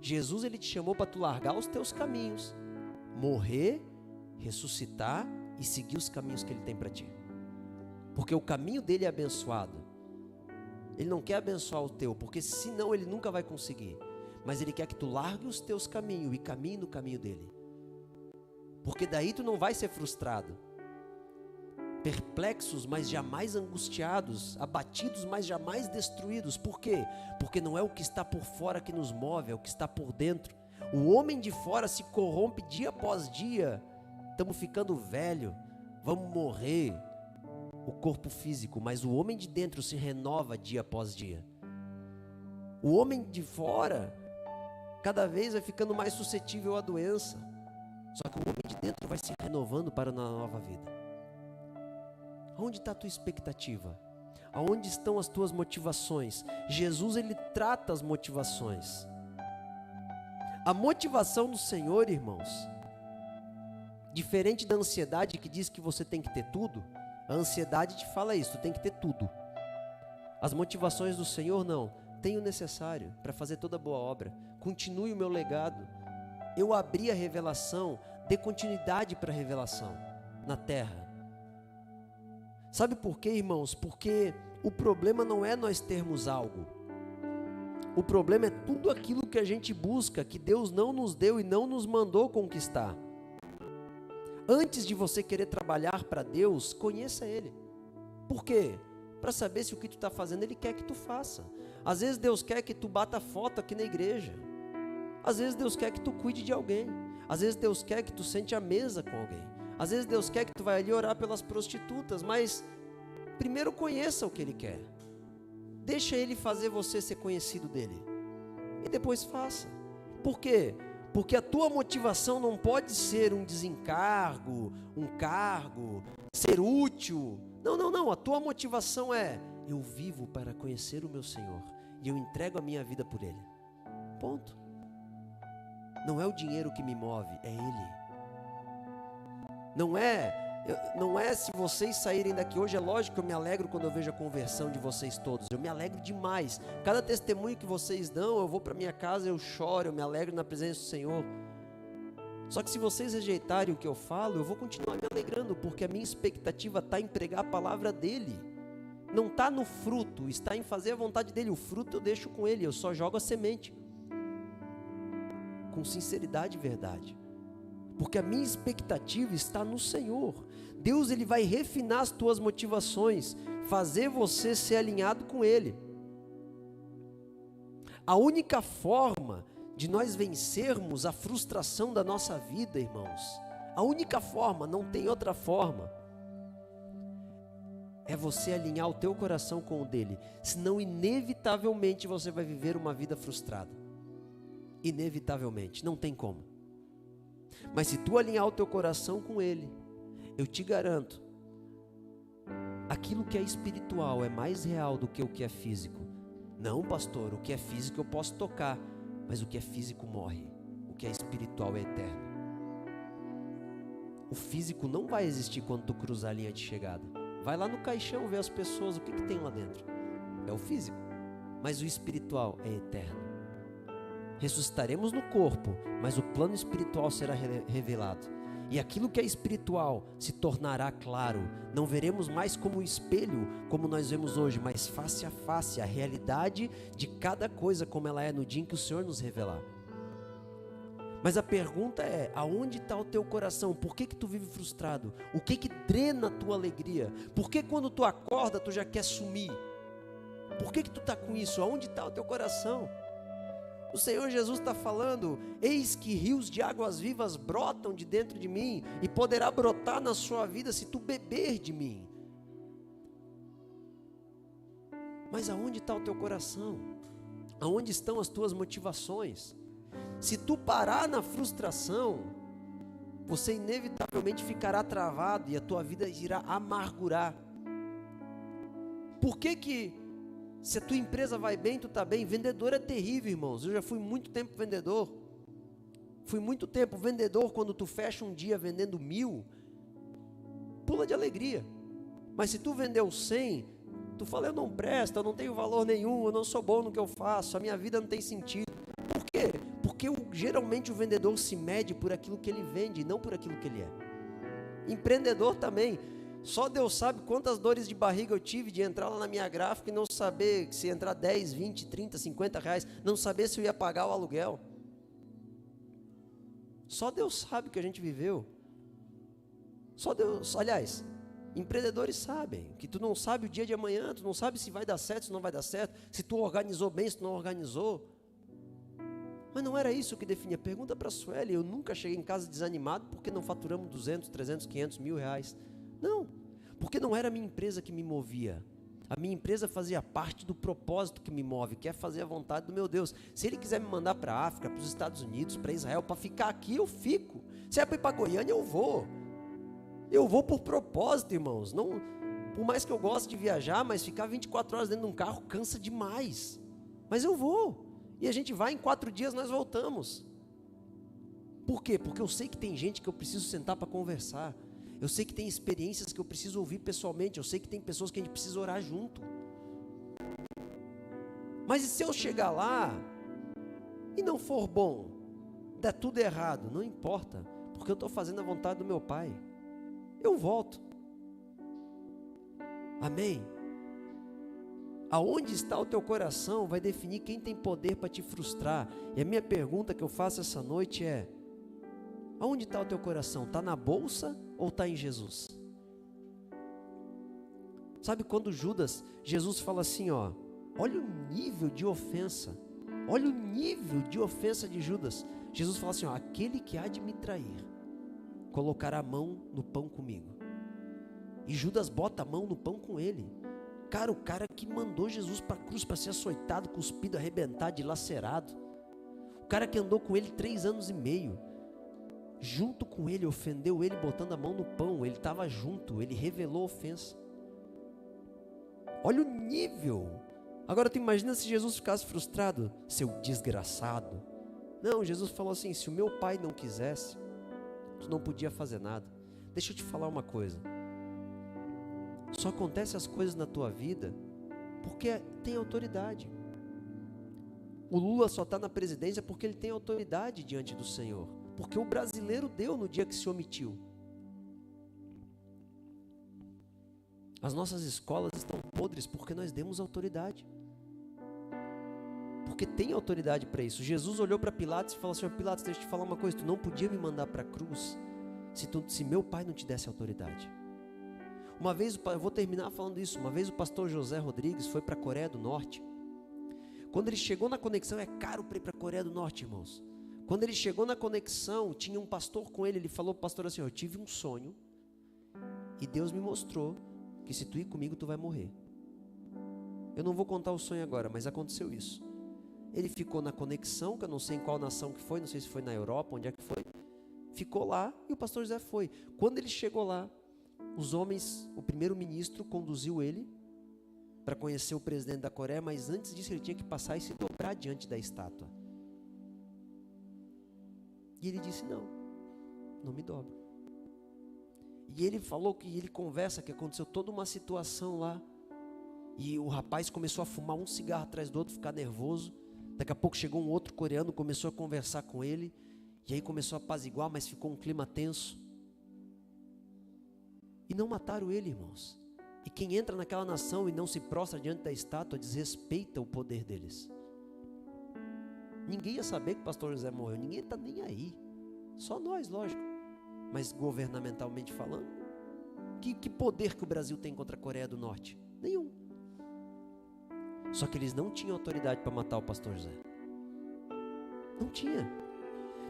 Jesus, Ele te chamou para tu largar os teus caminhos, morrer, ressuscitar e seguir os caminhos que Ele tem para ti, porque o caminho dele é abençoado. Ele não quer abençoar o teu, porque senão Ele nunca vai conseguir, mas Ele quer que tu largue os teus caminhos e caminhe no caminho dele, porque daí tu não vai ser frustrado. Perplexos, mas jamais angustiados, abatidos, mas jamais destruídos. Por quê? Porque não é o que está por fora que nos move, é o que está por dentro. O homem de fora se corrompe dia após dia. Estamos ficando velho, vamos morrer, o corpo físico, mas o homem de dentro se renova dia após dia. O homem de fora cada vez vai ficando mais suscetível à doença, só que o homem de dentro vai se renovando para uma nova vida. Aonde está a tua expectativa? Aonde estão as tuas motivações? Jesus, Ele trata as motivações. A motivação do Senhor, irmãos, diferente da ansiedade que diz que você tem que ter tudo, a ansiedade te fala isso, tu tem que ter tudo. As motivações do Senhor não, tenho o necessário para fazer toda boa obra, continue o meu legado, eu abri a revelação, dê continuidade para a revelação na terra. Sabe por quê, irmãos? Porque o problema não é nós termos algo, o problema é tudo aquilo que a gente busca, que Deus não nos deu e não nos mandou conquistar. Antes de você querer trabalhar para Deus, conheça Ele. Por quê? Para saber se o que tu está fazendo Ele quer que tu faça. Às vezes Deus quer que tu bata foto aqui na igreja, às vezes Deus quer que tu cuide de alguém, às vezes Deus quer que tu sente à mesa com alguém, às vezes Deus quer que tu vai ali orar pelas prostitutas, mas primeiro conheça o que Ele quer, deixa Ele fazer você ser conhecido dEle, e depois faça. Por quê? Porque a tua motivação não pode ser um desencargo, um cargo, ser útil. Não, a tua motivação é: eu vivo para conhecer o meu Senhor e eu entrego a minha vida por Ele. Ponto. Não é o dinheiro que me move, é Ele. Não é se vocês saírem daqui hoje, é lógico que eu me alegro quando eu vejo a conversão de vocês todos, eu me alegro demais, cada testemunho que vocês dão, eu vou para minha casa, eu choro, eu me alegro na presença do Senhor. Só que se vocês rejeitarem o que eu falo, eu vou continuar me alegrando, porque a minha expectativa está em pregar a palavra dEle, não está no fruto, está em fazer a vontade dEle. O fruto eu deixo com Ele, eu só jogo a semente, com sinceridade e verdade, porque a minha expectativa está no Senhor. Deus, Ele vai refinar as tuas motivações, fazer você ser alinhado com Ele. A única forma de nós vencermos a frustração da nossa vida, irmãos, a única forma, não tem outra forma, é você alinhar o teu coração com o dele, senão inevitavelmente você vai viver uma vida frustrada, inevitavelmente, não tem como. Mas se tu alinhar o teu coração com Ele, eu te garanto, aquilo que é espiritual é mais real do que o que é físico. Não, pastor, o que é físico eu posso tocar, mas o que é físico morre, o que é espiritual é eterno. O físico não vai existir quando tu cruzar a linha de chegada. Vai lá no caixão ver as pessoas, o que tem lá dentro? É o físico, mas o espiritual é eterno. Ressuscitaremos no corpo, mas o plano espiritual será revelado. E aquilo que é espiritual se tornará claro. Não veremos mais como um espelho, como nós vemos hoje, mas face a face, a realidade de cada coisa como ela é no dia em que o Senhor nos revelar. Mas a pergunta é, aonde está o teu coração? Por que tu vive frustrado? O que drena a tua alegria? Por que quando tu acorda tu já quer sumir? Por que tu está com isso? Aonde está o teu coração? O Senhor Jesus está falando, eis que rios de águas vivas brotam de dentro de mim, e poderá brotar na sua vida se tu beber de mim. Mas aonde está o teu coração? Aonde estão as tuas motivações? Se tu parar na frustração, você inevitavelmente ficará travado e a tua vida irá amargurar. Por que se a tua empresa vai bem, tu está bem? Vendedor é terrível, irmãos. Eu já fui muito tempo vendedor. Fui muito tempo vendedor. Quando tu fecha um dia vendendo 1.000, pula de alegria. Mas se tu vendeu 100, tu fala, eu não presto, eu não tenho valor nenhum, eu não sou bom no que eu faço, a minha vida não tem sentido. Por quê? Porque geralmente o vendedor se mede por aquilo que ele vende e não por aquilo que ele é. Empreendedor também. Só Deus sabe quantas dores de barriga eu tive de entrar lá na minha gráfica e não saber se entrar 10, 20, 30, 50 reais, não saber se eu ia pagar o aluguel. Só Deus sabe o que a gente viveu. Só Deus, aliás, empreendedores sabem que tu não sabe o dia de amanhã, tu não sabe se vai dar certo, se não vai dar certo, se tu organizou bem, se tu não organizou. Mas não era isso que definia. Pergunta para a Sueli, eu nunca cheguei em casa desanimado porque não faturamos 200, 300, 500, 1.000 reais. Não, porque não era a minha empresa que me movia. A minha empresa fazia parte do propósito que me move, que é fazer a vontade do meu Deus. Se Ele quiser me mandar para a África, para os Estados Unidos, para Israel, para ficar aqui, eu fico. Se é para ir para Goiânia, eu vou. Eu vou por propósito, irmãos. Não, por mais que eu goste de viajar, mas ficar 24 horas dentro de um carro cansa demais. Mas eu vou. E a gente vai, em 4 dias nós voltamos. Por quê? Porque eu sei que tem gente que eu preciso sentar para conversar. Eu sei que tem experiências que eu preciso ouvir pessoalmente. Eu sei que tem pessoas que a gente precisa orar junto. Mas e se eu chegar lá e não for bom, der tudo errado? Não importa, porque eu estou fazendo a vontade do meu Pai. Eu volto. Amém? Aonde está o teu coração vai definir quem tem poder para te frustrar. E a minha pergunta que eu faço essa noite é: aonde está o teu coração? Está na bolsa ou está em Jesus? Sabe quando Jesus fala assim, ó, olha o nível de ofensa, olha o nível de ofensa de Judas. Jesus fala assim, ó, aquele que há de me trair, colocará a mão no pão comigo. E Judas bota a mão no pão com ele. Cara, o cara que mandou Jesus para a cruz para ser açoitado, cuspido, arrebentado, dilacerado. O cara que andou com ele 3 anos e meio. Junto com ele, ofendeu ele botando a mão no pão. Ele estava junto, ele revelou a ofensa. Olha o nível. Agora tu imagina se Jesus ficasse frustrado, seu desgraçado. Não, Jesus falou assim, se o meu pai não quisesse, tu não podia fazer nada. Deixa eu te falar uma coisa. Só acontecem as coisas na tua vida porque tem autoridade. O Lula só está na presidência porque ele tem autoridade diante do Senhor. Porque o brasileiro deu no dia que se omitiu. As nossas escolas estão podres porque nós demos autoridade. Porque tem autoridade para isso. Jesus olhou para Pilatos e falou assim, Pilatos, deixa eu te falar uma coisa, tu não podia me mandar para a cruz se meu pai não te desse autoridade. Uma vez, eu vou terminar falando isso, uma vez o pastor José Rodrigues foi para a Coreia do Norte. Quando ele chegou na conexão, é caro para ir para a Coreia do Norte, irmãos. Quando ele chegou na conexão, tinha um pastor com ele, ele falou para o pastor assim, eu tive um sonho e Deus me mostrou que se tu ir comigo, tu vai morrer. Eu não vou contar o sonho agora, mas aconteceu isso. Ele ficou na conexão, que eu não sei em qual nação que foi, não sei se foi na Europa, onde é que foi. Ficou lá e o pastor José foi. Quando ele chegou lá, os homens, o primeiro-ministro conduziu ele para conhecer o presidente da Coreia, mas antes disso ele tinha que passar e se dobrar diante da estátua. E ele disse, não me dobro. E ele falou que ele conversa que aconteceu toda uma situação lá. E o rapaz começou a fumar um cigarro atrás do outro, ficar nervoso. Daqui a pouco chegou um outro coreano, começou a conversar com ele. E aí começou a apaziguar, mas ficou um clima tenso. E não mataram ele, irmãos. E quem entra naquela nação e não se prostra diante da estátua, desrespeita o poder deles. Ninguém ia saber que o pastor José morreu, ninguém está nem aí. Só nós, lógico. Mas governamentalmente falando, que poder que o Brasil tem contra a Coreia do Norte? Nenhum. Só que eles não tinham autoridade para matar o pastor José. Não tinha.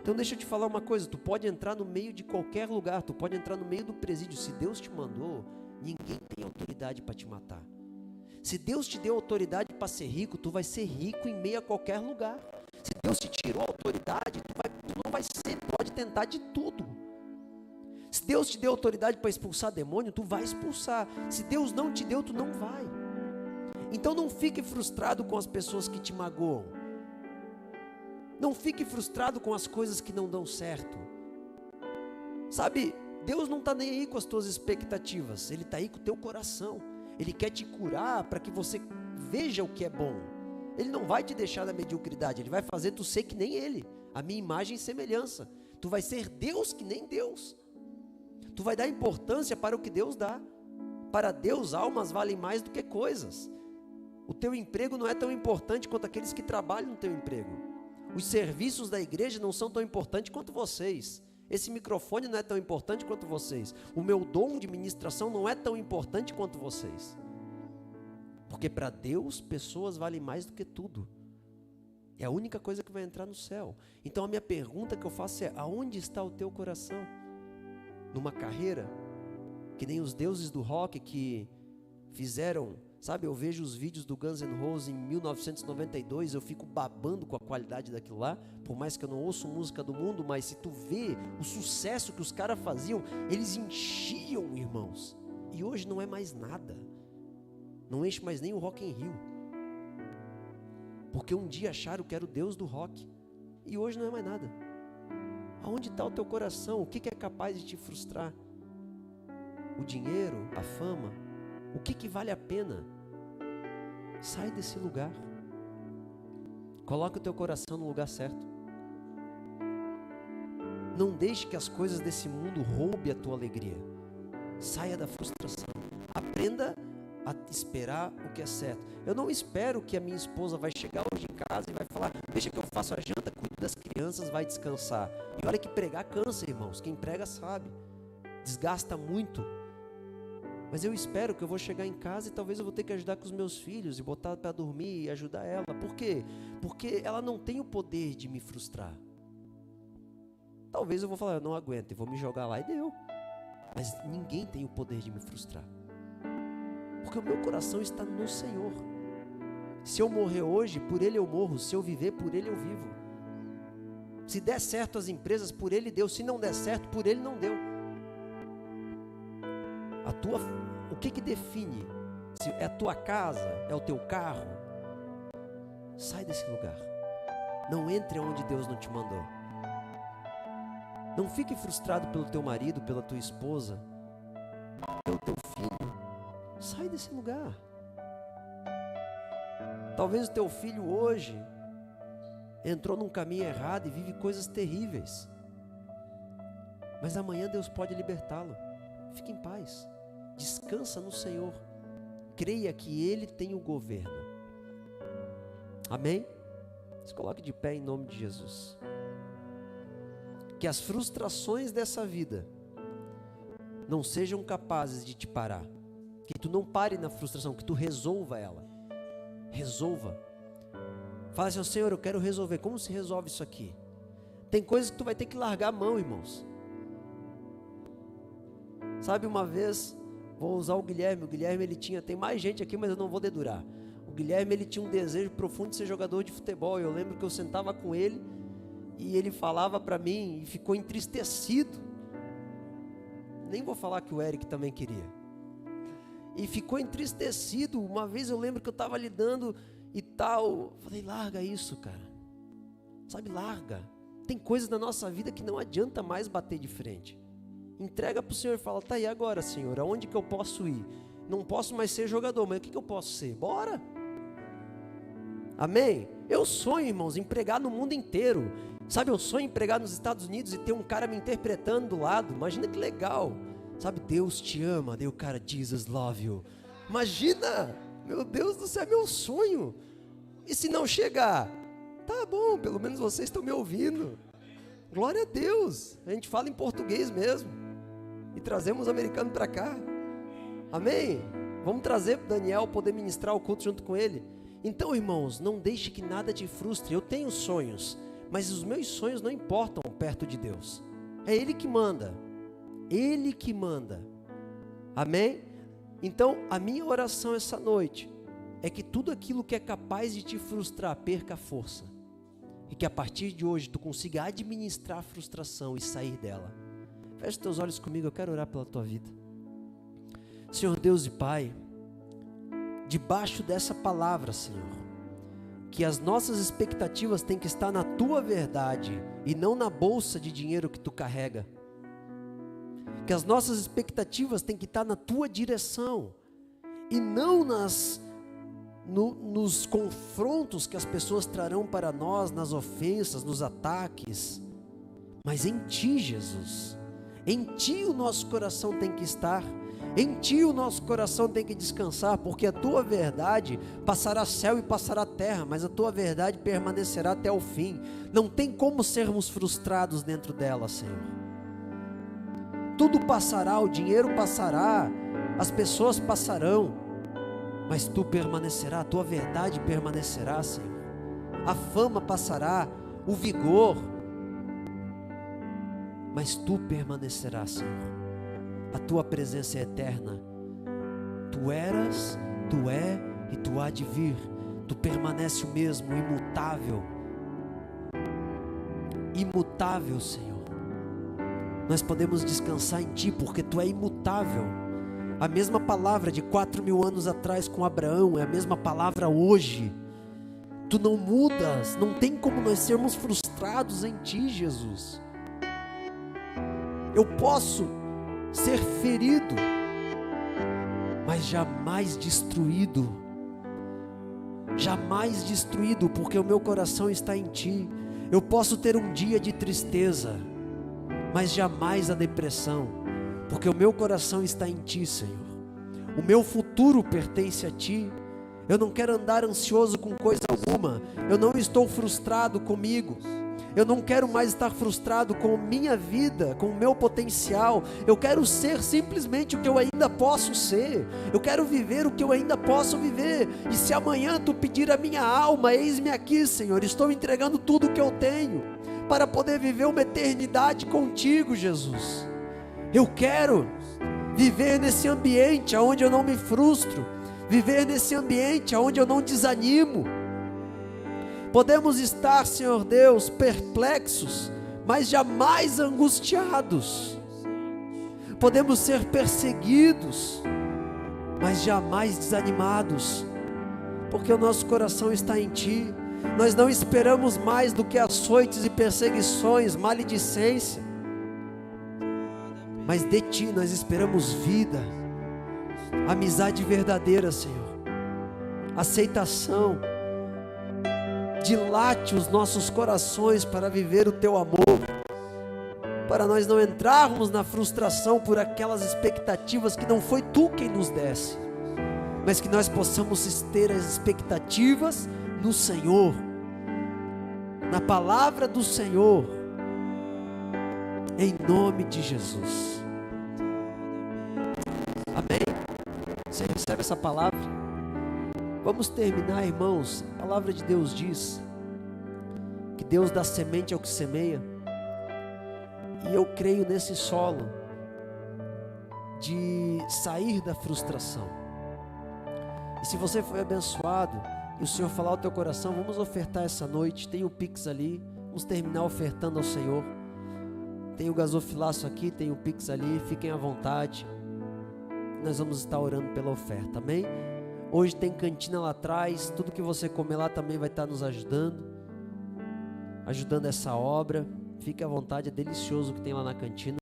Então deixa eu te falar uma coisa, tu pode entrar no meio de qualquer lugar, tu pode entrar no meio do presídio, se Deus te mandou, ninguém tem autoridade para te matar. Se Deus te deu autoridade para ser rico, tu vai ser rico em meio a qualquer lugar. Se Deus te tirou a autoridade, tu não vai ser, pode tentar de tudo. Se Deus te deu autoridade para expulsar demônio, tu vai expulsar. Se Deus não te deu, tu não vai. Então não fique frustrado com as pessoas que te magoam. Não fique frustrado com as coisas que não dão certo. Sabe, Deus não está nem aí com as tuas expectativas. Ele está aí com o teu coração. Ele quer te curar para que você veja o que é bom. Ele não vai te deixar na mediocridade. Ele vai fazer tu ser que nem Ele. A minha imagem e semelhança. Tu vai ser Deus que nem Deus. Tu vai dar importância para o que Deus dá. Para Deus, almas valem mais do que coisas. O teu emprego não é tão importante quanto aqueles que trabalham no teu emprego. Os serviços da igreja não são tão importantes quanto vocês. Esse microfone não é tão importante quanto vocês. O meu dom de ministração não é tão importante quanto vocês. Porque para Deus, pessoas valem mais do que tudo. É a única coisa que vai entrar no céu. Então a minha pergunta que eu faço é, aonde está o teu coração? Numa carreira? Que nem os deuses do rock que fizeram... Sabe, eu vejo os vídeos do Guns N' Roses em 1992, eu fico babando com a qualidade daquilo lá, por mais que eu não ouço música do mundo, mas se tu vê o sucesso que os caras faziam, eles enchiam, irmãos. E hoje não é mais nada. Não enche mais nem o Rock in Rio. Porque um dia acharam que era o Deus do rock, e hoje não é mais nada. Aonde está o teu coração? O que é capaz de te frustrar? O dinheiro? A fama? O que vale a pena? Sai desse lugar. Coloca o teu coração no lugar certo. Não deixe que as coisas desse mundo roubem a tua alegria. Saia da frustração. Aprenda a esperar o que é certo. Eu não espero que a minha esposa vai chegar hoje em casa e vai falar, deixa que eu faço a janta, cuido das crianças, vai descansar. E olha que pregar cansa, irmãos. Quem prega sabe. Desgasta muito. Mas eu espero que eu vou chegar em casa e talvez eu vou ter que ajudar com os meus filhos e botar para dormir e ajudar ela. Por quê? Porque ela não tem o poder de me frustrar. Talvez eu vou falar, eu não aguento e vou me jogar lá e deu. Mas ninguém tem o poder de me frustrar. Porque o meu coração está no Senhor. Se eu morrer hoje, por Ele eu morro. Se eu viver, por Ele eu vivo. Se der certo as empresas, por Ele deu. Se não der certo, por Ele não deu. O que define? Se é a tua casa, é o teu carro? Sai desse lugar. Não entre onde Deus não te mandou. Não fique frustrado pelo teu marido, pela tua esposa, pelo teu filho. Sai desse lugar. Talvez o teu filho hoje entrou num caminho errado e vive coisas terríveis. Mas amanhã Deus pode libertá-lo. Fique em paz. Descansa no Senhor. Creia que Ele tem o governo. Amém? Se coloque de pé em nome de Jesus. Que as frustrações dessa vida não sejam capazes de te parar. Que tu não pare na frustração, que tu resolva ela. Resolva. Fala assim, Senhor, eu quero resolver. Como se resolve isso aqui? Tem coisas que tu vai ter que largar a mão, irmãos. Sabe, uma vez, vou usar o Guilherme ele tem mais gente aqui, mas eu não vou dedurar. O Guilherme, ele tinha um desejo profundo de ser jogador de futebol, eu lembro que eu sentava com ele, e ele falava para mim, e ficou entristecido. Nem vou falar que o Eric também queria. e ficou entristecido. Uma vez eu lembro que eu estava lidando e tal, falei, larga isso, cara, sabe, larga. Tem coisas na nossa vida que não adianta mais bater de frente. Entrega para o Senhor e fala, tá, e agora, Senhor, aonde que eu posso ir? Não posso mais ser jogador, mas o que eu posso ser? Bora! Amém? Eu sonho, irmãos, em pregar no mundo inteiro. Sabe, eu sonho em pregar nos Estados Unidos e ter um cara me interpretando do lado. Imagina que legal. Sabe, Deus te ama. Daí o cara, Jesus love you. Imagina, meu Deus do céu, é meu sonho. E se não chegar? Tá bom, pelo menos vocês estão me ouvindo. Glória a Deus. A gente fala em português mesmo. E trazemos o americano para cá. Amém? Vamos trazer para Daniel poder ministrar o culto junto com ele. Então, irmãos, não deixe que nada te frustre. Eu tenho sonhos, mas os meus sonhos não importam perto de Deus. É Ele que manda. Ele que manda. Amém? Então, a minha oração essa noite é que tudo aquilo que é capaz de te frustrar perca a força. E que a partir de hoje tu consiga administrar a frustração e sair dela. Feche teus olhos comigo, eu quero orar pela tua vida. Senhor Deus e Pai, debaixo dessa palavra, Senhor, que as nossas expectativas têm que estar na Tua verdade e não na bolsa de dinheiro que Tu carrega. Que as nossas expectativas têm que estar na Tua direção e não nos confrontos que as pessoas trarão para nós, nas ofensas, nos ataques, mas em Ti, Jesus. Em Ti o nosso coração tem que estar. Em Ti o nosso coração tem que descansar, porque a Tua verdade passará céu e passará terra, mas a Tua verdade permanecerá até o fim. Não tem como sermos frustrados dentro dela, Senhor. Tudo passará, o dinheiro passará, as pessoas passarão, mas Tu permanecerá, a Tua verdade permanecerá, Senhor. A fama passará, o vigor, mas Tu permanecerás, Senhor. A Tua presença é eterna. Tu eras, Tu é e Tu há de vir. Tu permanece o mesmo, imutável. Imutável, Senhor. Nós podemos descansar em Ti, porque Tu é imutável. A mesma palavra de 4.000 anos atrás com Abraão é a mesma palavra hoje. Tu não mudas, não tem como nós sermos frustrados em Ti, Jesus. Eu posso ser ferido, mas jamais destruído. Jamais destruído, porque o meu coração está em Ti. Eu posso ter um dia de tristeza, mas jamais a depressão, porque o meu coração está em Ti, Senhor. O meu futuro pertence a Ti. Eu não quero andar ansioso com coisa alguma. Eu não estou frustrado comigo. Eu não quero mais estar frustrado com minha vida, com o meu potencial. Eu quero ser simplesmente o que eu ainda posso ser. Eu quero viver o que eu ainda posso viver. E se amanhã Tu pedir a minha alma, eis-me aqui, Senhor. Estou entregando tudo o que eu tenho para poder viver uma eternidade contigo, Jesus. Eu quero viver nesse ambiente onde eu não me frustro, viver nesse ambiente onde eu não desanimo. Podemos estar, Senhor Deus, perplexos, mas jamais angustiados. Podemos ser perseguidos, mas jamais desanimados, porque o nosso coração está em Ti. Nós não esperamos mais do que açoites e perseguições, maledicência, mas de Ti nós esperamos vida, amizade verdadeira, Senhor, aceitação. Dilate os nossos corações para viver o Teu amor, para nós não entrarmos na frustração por aquelas expectativas que não foi Tu quem nos desse, mas que nós possamos ter as expectativas no Senhor, na palavra do Senhor, em nome de Jesus. Amém? Você recebe essa palavra? Vamos terminar, irmãos. A palavra de Deus diz que Deus dá semente ao que semeia, e eu creio nesse solo de sair da frustração. E se você foi abençoado e o Senhor falar ao teu coração, vamos ofertar essa noite. Tem o Pix ali, vamos terminar ofertando ao Senhor. Tem o gasofilaço aqui, tem o Pix ali, fiquem à vontade. nós vamos estar orando pela oferta, amém? Hoje tem cantina lá atrás, tudo que você comer lá também vai estar nos ajudando essa obra. Fique à vontade, é delicioso o que tem lá na cantina.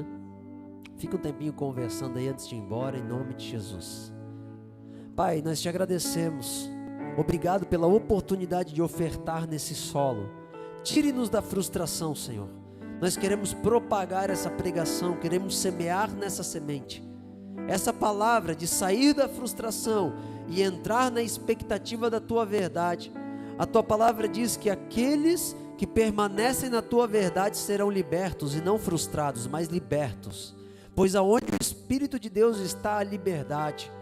Fica um tempinho conversando aí antes de ir embora, em nome de Jesus. Pai, nós te agradecemos, obrigado pela oportunidade de ofertar nesse solo. Tire-nos da frustração, Senhor. Nós queremos propagar essa pregação, queremos semear nessa semente essa palavra de sair da frustração e entrar na expectativa da tua verdade. A tua palavra diz que aqueles que permanecem na tua verdade serão libertos, e não frustrados, mas libertos, pois aonde o Espírito de Deus está, a liberdade,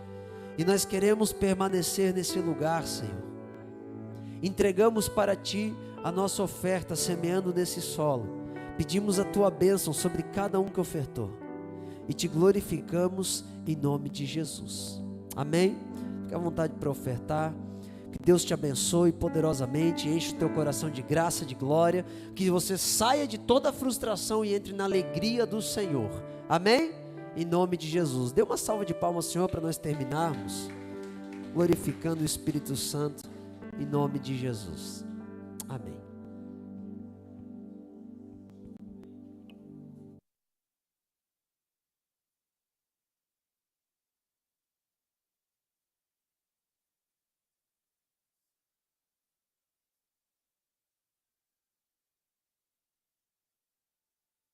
e nós queremos permanecer nesse lugar, Senhor. Entregamos para ti a nossa oferta, semeando nesse solo. Pedimos a tua bênção sobre cada um que ofertou, e te glorificamos em nome de Jesus, amém? Fica à vontade para ofertar. Que Deus te abençoe poderosamente, enche o teu coração de graça, de glória, que você saia de toda a frustração e entre na alegria do Senhor, amém? Em nome de Jesus. Dê uma salva de palmas ao Senhor para nós terminarmos, glorificando o Espírito Santo, em nome de Jesus, amém.